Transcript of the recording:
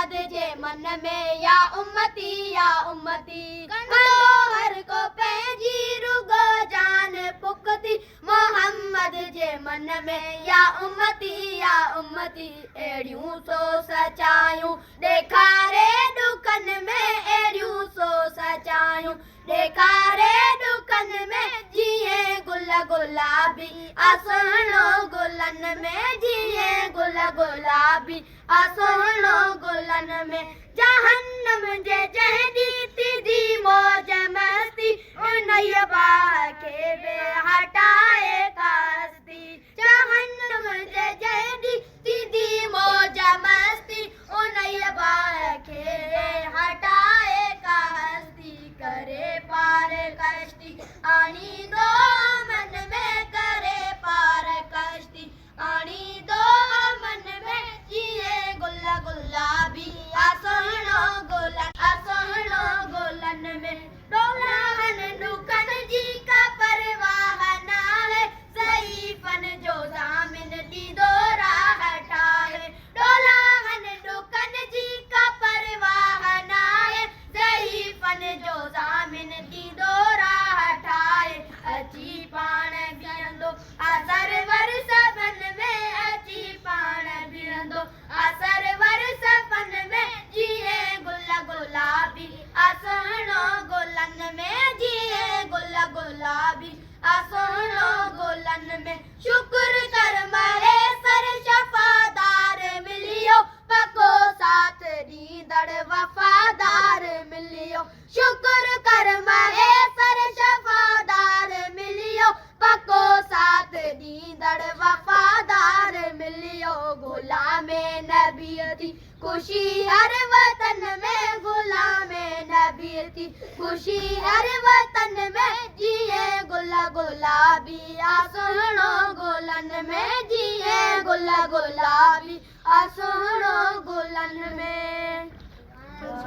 मोहम्मद जे मन में या उम्मती कंदो हर को पंहिंजी रुगो जान पुकती मोहम्मद जे मन में या उम्मती अहिड़ियूं सो सचायूं ॾेखारे ॾुकन में अहिड़ियूं सो सचायूं ॾेखारे ॾुकन में जीअं गुल गुलाबी सुहिणो गुलन में जीअं गुल गुलाबी सुहिणो गुलन में जहन्नम जे जंहिं ॾींहुं मौज मस्ती उन्हीअ बाहि खे बि हटाए कास्ती जहन्नम जे जंहिं ॾींहुं मौज मस्ती उन्हीअ बाहि खे हटाए कास्ती करे पार कश्ती आणींदो मन में करे पार कश्ती आणींदो मन में जीअं गुल गुलाबी सुहिणो गुलन में डोलाहन ॾुकन जी का परवाह नाहे ज़ईफ़न जो ज़ामिन ॾींदो राह ठाहे डोलाहन ॾुकन जी का परवाह नाहे ज़ईफ़न जो ज़ामिन ॾींदो राह ठाहे अची पाण बीहंदो सरवर सभन में अची पाण बीहंदो सरवर सभन में जीअं गुल गुलाबी सुहिणो गुलन में जीअं गुल गुलाबी सुहिणो गुलन में शुक्र कर महेसर शफ़ादार मिलियो पको साथ ॾींदड़ वफ़ादार मिलियो शुक्र कर महेसर शफ़ादार मिलियो पको साथ ॾींदड़ वफ़ादार मिलियो गुलामे नबी थी खुशी हर वतन में गुलामे नबी थी खुशी हर वतन में जीअं गुल गुलाबी सुहिणो गुलन में जीअं गुल गुलाबी सुहिणो गुलन में।